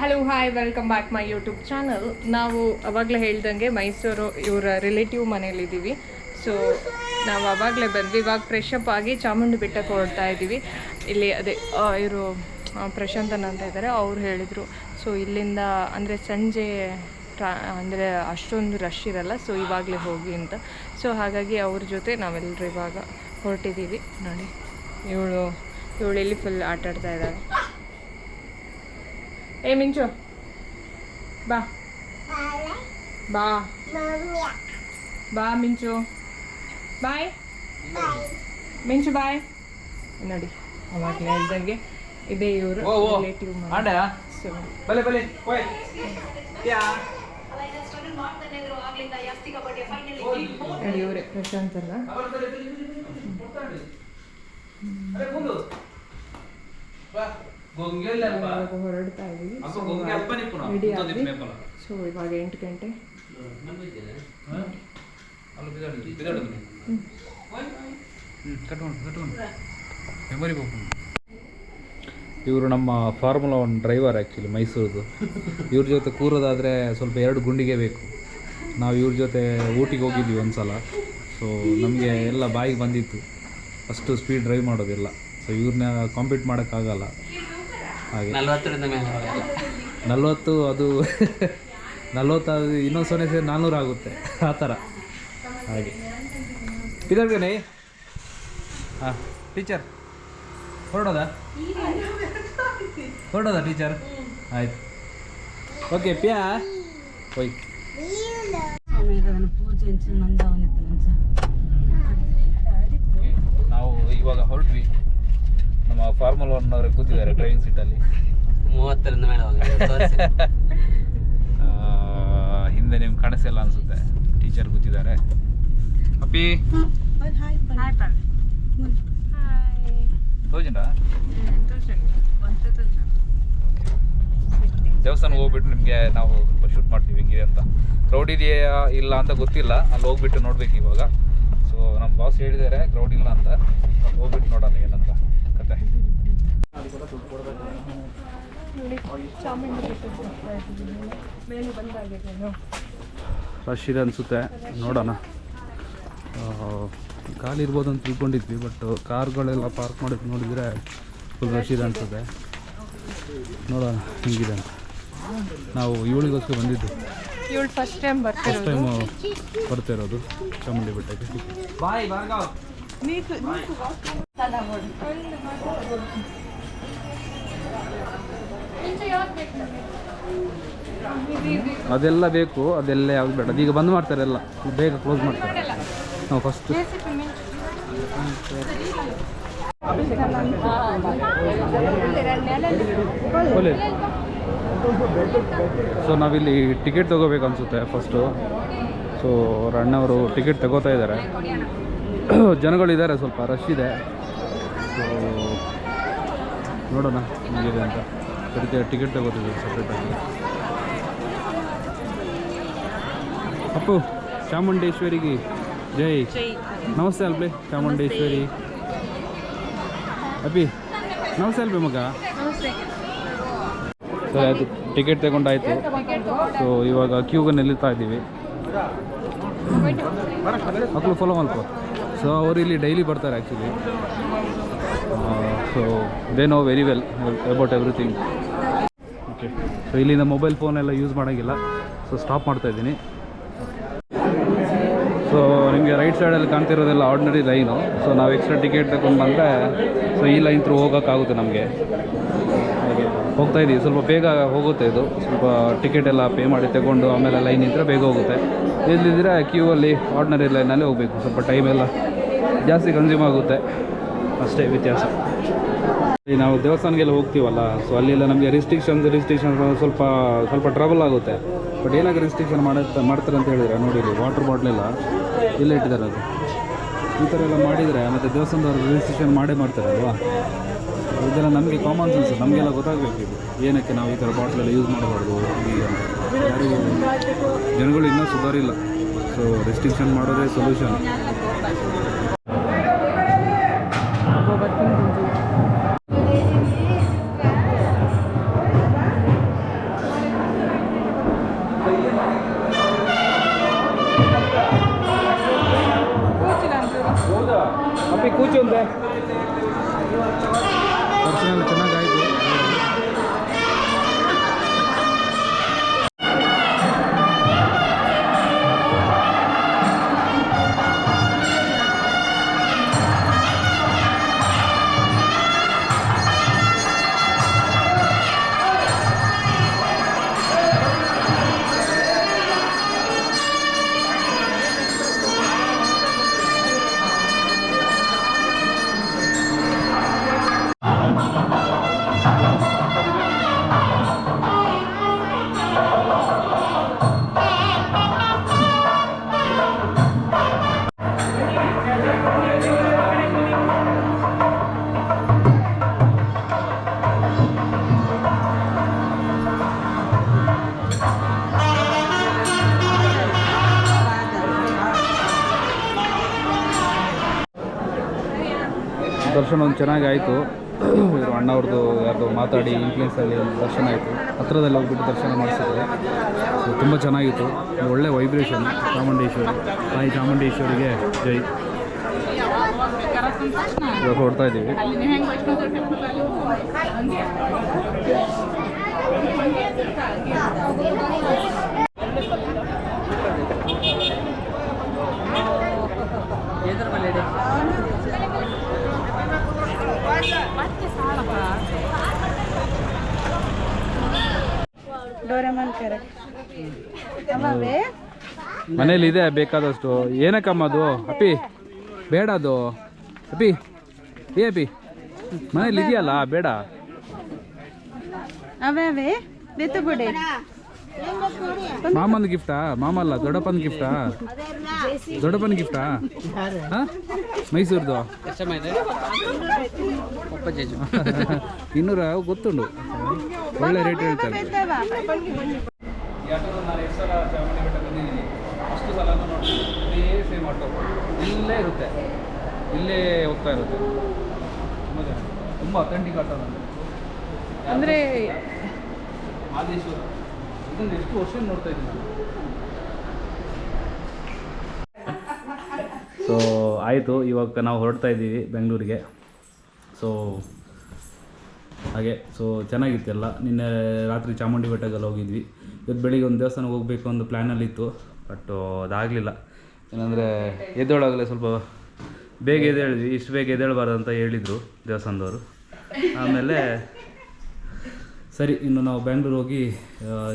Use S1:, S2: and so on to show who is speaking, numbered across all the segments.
S1: Hello hi welcome back my YouTube channel. ನಾವು ಅವಾಗಲೇ ಹೇಳ್ದಂಗೆ ಮೈಸೂರು ಇವರ ರಿಲೇಟಿವ್ ಮನೇಲಿದ್ದೀವಿ. ಸೊ ನಾವು ಆವಾಗಲೇ ಬಂದ್ವಿ. ಇವಾಗ ಫ್ರೆಶ್ ಅಪ್ ಆಗಿ ಚಾಮುಂಡಿ ಬೆಟ್ಟಕ್ಕೆ ಹೊರಡ್ತಾ ಇದ್ದೀವಿ. ಇಲ್ಲಿ ಅದೇ ಇವರು ಪ್ರಶಾಂತನ್ ಅಂತ ಇದ್ದಾರೆ, ಅವ್ರು ಹೇಳಿದರು. ಸೊ ಇಲ್ಲಿಂದ ಅಂದರೆ ಸಂಜೆ ಅಂದರೆ ಅಷ್ಟೊಂದು ರಶ್ ಇರಲ್ಲ, ಸೊ ಇವಾಗಲೇ ಹೋಗಿ ಅಂತ. ಸೊ ಹಾಗಾಗಿ ಅವ್ರ ಜೊತೆ ನಾವೆಲ್ಲರೂ ಇವಾಗ ಹೊರಟಿದ್ದೀವಿ. ನೋಡಿ ಇವಳು ಇಲ್ಲಿ ಫುಲ್ ಆಟಾಡ್ತಾ ಇದ್ದಾಳೆ. ಏ ಮಿಂಚು ಬಾ ಬಾ ಬಾ ಮಿಂಚು ಬಾಯ್ ಮಿಂಚು ಬಾಯ್. ನೋಡಿ ಅವಾಗಲೇ ಹೇಳ್ದಂಗೆ ಇದೇ ಇವರು ರಿಲೇಟಿವ್ ಮನೆ. ಸೊ ನೋಡಿ ಇವರೇ ಪ್ರಶಾಂತ್ ಅಲ್ಲ. ಹೊರಡ್ತಾ ಇದೀವಿ. ರೆಡಿ ಆಗಿ. ಸೊ ಇವಾಗ 8 ಗಂಟೆ.
S2: ಇವರು ನಮ್ಮ ಫಾರ್ಮುಲಾ 1 ಡ್ರೈವರ್ ಆ್ಯಕ್ಚುಲಿ ಮೈಸೂರದು. ಇವ್ರ ಜೊತೆ ಕೂರೋದಾದರೆ ಸ್ವಲ್ಪ 2 ಗುಂಡಿಗೆ ಬೇಕು. ನಾವು ಇವ್ರ ಜೊತೆ ಊಟಿಗೆ ಹೋಗಿದ್ವಿ ಒಂದು ಸಲ. ಸೊ ನಮಗೆ ಎಲ್ಲ ಬಾಯಿಗೆ ಬಂದಿತ್ತು, ಅಷ್ಟು ಸ್ಪೀಡ್ ಡ್ರೈವ್ ಮಾಡೋದಿಲ್ಲ. ಸೊ ಇವ್ರನ್ನ ಕಾಂಪೀಟ್ ಮಾಡೋಕ್ಕಾಗಲ್ಲ. ಹಾಗೆ 40 ಅದು 40 ಅದು ಇನ್ನೊಂದು 0 ಸೇರಿ 400 ಆಗುತ್ತೆ ಆ ಥರ. ಹಾಗೆ ಇದರ್ಗನೆ ಹಾಂ ಟೀಚರ್ ಹೊರಡೋದಾ ಟೀಚರ್? ಆಯ್ತು, ಓಕೆ ಪ್ಯಾ ಹೋಯ್. ನಾವು ಇವಾಗ ಹೊರಟ್ವಿ. ನಮ್ಮ ಫಾರ್ಮುಲಾ 1 ಅವರು ಕೂತಿದ್ದಾರೆ ಡ್ರೈವಿಂಗ್ ಸೀಟಲ್ಲಿ.
S3: 30ರಿಂದ ಮೇಲೆ
S2: ಹಿಂದೆ ನಿಮ್ಗೆ ಕಾಣಿಸಲ್ಲ ಅನಿಸುತ್ತೆ, ಟೀಚರ್ ಕೂತಿದ್ದಾರೆ. ಅಪ್ಪಿ ತೋಜನಾ ದೇವಸ್ಥಾನಕ್ಕೆ ಹೋಗ್ಬಿಟ್ಟು ನಿಮಗೆ ನಾವು ಸ್ವಲ್ಪ ಶೂಟ್ ಮಾಡ್ತೀವಿ ಹಿಂಗಿದೆ ಅಂತ. ಕ್ರೌಡ್ ಇದೆಯಾ ಇಲ್ಲ ಅಂತ ಗೊತ್ತಿಲ್ಲ, ಅಲ್ಲಿ ಹೋಗ್ಬಿಟ್ಟು ನೋಡ್ಬೇಕು ಇವಾಗ. ಸೊ ನಮ್ಮ ಬಾಸ್ ಹೇಳಿದ್ದಾರೆ ಕ್ರೌಡ್ ಇಲ್ಲ ಅಂತ, ಹೋಗ್ಬಿಟ್ಟು ನೋಡೋಣ ಏನಂತ ಕತೆ. ರಶ್ ಇದೆ ಅನಿಸುತ್ತೆ, ನೋಡೋಣ. ಖಾಲಿ ಇರ್ಬೋದು ಅಂತ ತಿಳ್ಕೊಂಡಿದ್ವಿ, ಬಟ್ ಕಾರ್ಗಳೆಲ್ಲ ಪಾರ್ಕ್ ಮಾಡೋದು ನೋಡಿದರೆ ಫುಲ್ ರಶ್ ಇದೆ ಅನಿಸುತ್ತೆ. ನೋಡೋಣ ಹಿಂಗಿದೆ ಅಂತ. ನಾವು ಇವಳಿಗೋಸ್ಕರ ಬಂದಿದ್ದು,
S1: ಫಸ್ಟ್ ಟೈಮ್
S2: ಬರ್ತಾ ಇರೋದು ಚಾಮುಂಡಿ ಬೆಟ್ಟಕ್ಕೆ. ಅದೆಲ್ಲ ಬೇಕು, ಅದೆಲ್ಲ ಯಾವ್ದು ಬೇಡ. ಅದೀಗ ಬಂದ್ ಮಾಡ್ತಾರೆ, ಎಲ್ಲ ಬೇಗ ಕ್ಲೋಸ್ ಮಾಡ್ತಾರೆ. ನಾವು ಫಸ್ಟ್ ಸೊ ನಾವಿಲ್ಲಿ ಟಿಕೆಟ್ ತೊಗೋಬೇಕು ಅನಿಸುತ್ತೆ ಫಸ್ಟು. ಸೊ ಅವ್ರ ಅಣ್ಣವರು ಟಿಕೆಟ್ ತಗೋತಾ ಇದ್ದಾರೆ. ಜನಗಳಿದ್ದಾರೆ, ಸ್ವಲ್ಪ ರಶ್ ಇದೆ. ಸೊ ನೋಡೋಣ ಹೇಗಿದೆ ಅಂತ. ಅದಕ್ಕೆ ಟಿಕೆಟ್ ತಗೋತಿದ್ದಾರೆ ಸಪ್ರೇಟಾಗಿ. ಅಪ್ಪು ಚಾಮುಂಡೇಶ್ವರಿಗೆ ಜೈ. ನಮಸ್ತೆ ಅಲ್ಬಿ ಚಾಮುಂಡೇಶ್ವರಿ. ಅಪ್ಪಿ ನಮಸ್ತೆ ಅಲ್ಬಿ ಮಗ. ಸೊ ಅದು ಟಿಕೆಟ್ ತಗೊಂಡಾಯ್ತು. ಸೊ ಇವಾಗ ಕ್ಯೂಗೆ ನಿಲ್ತಾ ಇದ್ದೀವಿ. ಮಕ್ಕಳು ಫಾಲೋ ಮಲ್ಪ. ಸೊ ಅವರು ಇಲ್ಲಿ ಡೈಲಿ ಬರ್ತಾರೆ actually. So they know very well about everything. Okay, so ಇಲ್ಲಿಂದ ಮೊಬೈಲ್ ಫೋನೆಲ್ಲ ಯೂಸ್ ಮಾಡೋಂಗಿಲ್ಲ. ಸೊ ಸ್ಟಾಪ್ ಮಾಡ್ತಾಯಿದ್ದೀನಿ. ಸೊ ನಿಮಗೆ ರೈಟ್ ಸೈಡಲ್ಲಿ ಕಾಣ್ತಿರೋದೆಲ್ಲ ಆರ್ಡಿನರಿ ಲೈನು. ಸೊ ನಾವು ಎಕ್ಸ್ಟ್ರಾ ಟಿಕೆಟ್ ತಗೊಂಡು ಬಂದರೆ ಸೊ ಈ ಲೈನ್ ಥ್ರೂ ಹೋಗೋಕ್ಕಾಗುತ್ತೆ ನಮಗೆ. ಹಾಗೆ ಹೋಗ್ತಾಯಿದ್ದೀವಿ. ಸ್ವಲ್ಪ ಬೇಗ ಹೋಗುತ್ತೆ ಇದು. ಸ್ವಲ್ಪ ಟಿಕೆಟ್ ಎಲ್ಲ ಪೇ ಮಾಡಿ ತಗೊಂಡು ಆಮೇಲೆ ಲೈನ್ ಇದ್ದರೆ ಬೇಗ ಹೋಗುತ್ತೆ. ಇಲ್ಲಿದ್ದರೆ ಕ್ಯೂ ಅಲ್ಲಿ ಆರ್ಡಿನರಿ ಲೈನಲ್ಲಿ ಹೋಗಬೇಕು. ಸ್ವಲ್ಪ ಟೈಮೆಲ್ಲ ಜಾಸ್ತಿ ಕನ್ಸ್ಯೂಮ್ ಆಗುತ್ತೆ, ಅಷ್ಟೇ ವ್ಯತ್ಯಾಸ. ನಾವು ದೇವಸ್ಥಾನಕ್ಕೆಲ್ಲ ಹೋಗ್ತೀವಲ್ಲ, ಸೊ ಅಲ್ಲೆಲ್ಲ ನಮಗೆ ರಿಸ್ಟ್ರಿಕ್ಷನ್ ಸ್ವಲ್ಪ ಟ್ರಬಲ್ ಆಗುತ್ತೆ. ಬಟ್ ಏನಾಗ ರಿಸ್ಟ್ರಿಕ್ಷನ್ ಮಾಡ್ತಾರೆ ಅಂತ ಹೇಳಿದರೆ ನೋಡಿ, ವಾಟರ್ ಬಾಟ್ಲೆಲ್ಲ ಇಲ್ಲೇ ಇಟ್ಟಿದ್ದಾರೆ. ಅದು ಈ ಥರ ಎಲ್ಲ ಮಾಡಿದರೆ ಮತ್ತು ದೇವಸ್ಥಾನದವ್ರು ರಿಜಿಸ್ಟ್ರೇಷನ್ ಮಾಡ್ತಾರೆ ಅಲ್ವಾ. ಇದೆಲ್ಲ ನಮಗೆ ಕಾಮನ್ ಸೆನ್ಸ್, ನಮಗೆಲ್ಲ ಗೊತ್ತಾಗಬೇಕು ಇದು ಏನಕ್ಕೆ ನಾವು ಈ ಥರ ಬಾಟ್ಲೆಲ್ಲ ಯೂಸ್ ಮಾಡಬಾರ್ದು ಹೀಗೆ ಅಂತ. ಯಾರಿಗೂ ಜನಗಳು ಇನ್ನೂ ಸುಧಾರಿಲ್ಲ. ಸೊ ರೆಸ್ಟ್ರಿಕ್ಷನ್ ಮಾಡೋದೇ ಸೊಲ್ಯೂಷನ್. ಅಪ್ಪಿ ಕೂಚು ಅಂತೆ ದರ್ಶನ ಎಲ್ಲ ಚೆನ್ನಾಗಾಯಿತು. ದರ್ಶನ ಒಂದು ಚೆನ್ನಾಗಿ ಆಯಿತು. ಇವರು ಅಣ್ಣವ್ರದ್ದು ಯಾರ್ದು ಮಾತಾಡಿ ಇನ್ಫ್ಲೂಯೆನ್ಸಲ್ಲಿ ಒಂದು ದರ್ಶನ ಆಯಿತು. ಹತ್ರದಲ್ಲಿ ಹೋಗ್ಬಿಟ್ಟು ದರ್ಶನ ಮಾಡಿಸಿದ್ರು. ಸೊ ತುಂಬ ಚೆನ್ನಾಗಿತ್ತು. ಒಳ್ಳೆ ವೈಬ್ರೇಷನ್. ಚಾಮುಂಡೇಶ್ವರಿ ತಾಯಿ ಚಾಮುಂಡೇಶ್ವರಿಗೆ ಜೈ. ಇವಾಗ ಹೊರಡ್ತಾ ಇದ್ದೀವಿ. ಮನೇಲಿ ಇದೆ ಬೇಕಾದಷ್ಟು. ಏನಕ್ಕಮ್ಮ ಅದು ಅಪ್ಪಿ? ಬೇಡ ಅದು ಅಪ್ಪಿ. ಅಪ್ಪಿ ಮನೇಲಿ ಇದೆಯಲ್ಲ, ಬೇಡ. ಮಾಮನ ಗಿಫ್ಟಾ? ಮಾಮ ಅಲ್ಲ, ದೊಡ್ಡಪ್ಪನ ಗಿಫ್ಟಾ? ದೊಡ್ಡಪ್ಪನ ಗಿಫ್ಟಾ? ಮೈಸೂರ್ದು 200 ಗೊತ್ತುಂಡು. ಒಳ್ಳೆ ರೇಟ್ ಹೇಳ್ತಾರೆ. ಯಾಕಂದ್ರೆ ನಾನು ಎಷ್ಟು ಸಲ ಚಾಮುಂಡಿ ಬೆಟ್ಟ ಬಂದಿದ್ದೀನಿ, ಅಷ್ಟು ಸಲ ನೋಡಿ ಇದೇ ಸೇಮ್ ಆಟೋ ಇಲ್ಲೇ ಇರುತ್ತೆ, ಇಲ್ಲೇ ಹೋಗ್ತಾ ಇರುತ್ತೆ. ತುಂಬ ಅಥೆಂಟಿಕ್ ಆಟೋ ನನಗೆ
S1: ಅಂದರೆ
S2: ಆದೇಶ್ವರ. ಇದನ್ನು ಎಷ್ಟು ವರ್ಷ ನೋಡ್ತಾ ಇದ್ದೀನಿ ನಾನು. ಸೊ ಆಯಿತು, ಇವಾಗ ನಾವು ಹೊರಡ್ತಾ ಇದ್ದೀವಿ ಬೆಂಗಳೂರಿಗೆ. ಸೊ ಹಾಗೆ ಸೊ ಚೆನ್ನಾಗಿತ್ತೆಲ್ಲ. ನಿನ್ನೆ ರಾತ್ರಿ ಚಾಮುಂಡಿ ಬೆಟ್ಟದಲ್ಲಿ ಹೋಗಿದ್ವಿ. ಇವತ್ತು ಬೆಳಿಗ್ಗೆ ಒಂದು ದೇವಸ್ಥಾನಕ್ಕೆ ಹೋಗಬೇಕು ಒಂದು ಪ್ಲ್ಯಾನಲ್ಲಿತ್ತು, ಬಟ್ ಅದಾಗಲಿಲ್ಲ. ಏನಂದರೆ ಎದ್ದೇಳಾಗಲೇ ಸ್ವಲ್ಪ ಬೇಗ ಎದ್ದೇಳಿದ್ವಿ. ಇಷ್ಟು ಬೇಗ ಎದ್ದೇಳಬಾರ್ದು ಅಂತ ಹೇಳಿದರು ದೇವಸ್ಥಾನದವರು. ಆಮೇಲೆ ಸರಿ, ಇನ್ನು ನಾವು ಬ್ಯಾಂಗ್ಳೂರು ಹೋಗಿ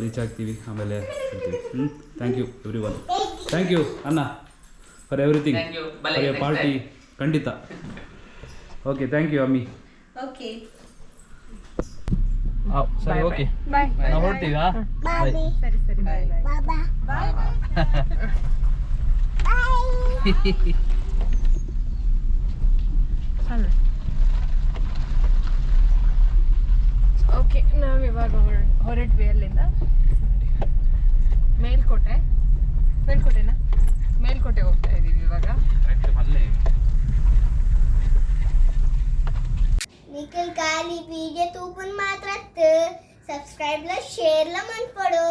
S2: ರೀಚ್ ಆಗ್ತೀವಿ, ಆಮೇಲೆ ಇರ್ತೀವಿ. Thank you every. Thank you ಅಣ್ಣ for everything, for your party. ಖಂಡಿತ. ಓಕೆ, ಥ್ಯಾಂಕ್ ಯು ಅಮ್ಮಿ.
S3: ಓಕೆ
S2: ಸರಿ, ಓಕೆ
S1: ಬಾಯ್.
S2: ನಾವು ಹೊರಡ್ತೀವಾ? ಬಾಯ್.
S1: ಸರಿ ಸರಿ, ಬಾಯ್ ಬಾಯ್ ಬಾಯ್. ಓಕೆ, ನಾವು ಇವಾಗ ಹೊರಟ್ವಿ ಅಲ್ಲಿಂದ. ಮೇಲ್ಕೋಟೆನಾ? ಮೇಲ್ಕೋಟೆಗೆ ಹೋಗ್ತಾ ಇದ್ದೀವಿ ಇವಾಗ.
S3: निखिल काली वीडियो तू पण मात्र सबस्क्राईबला शेअरला मन पडो.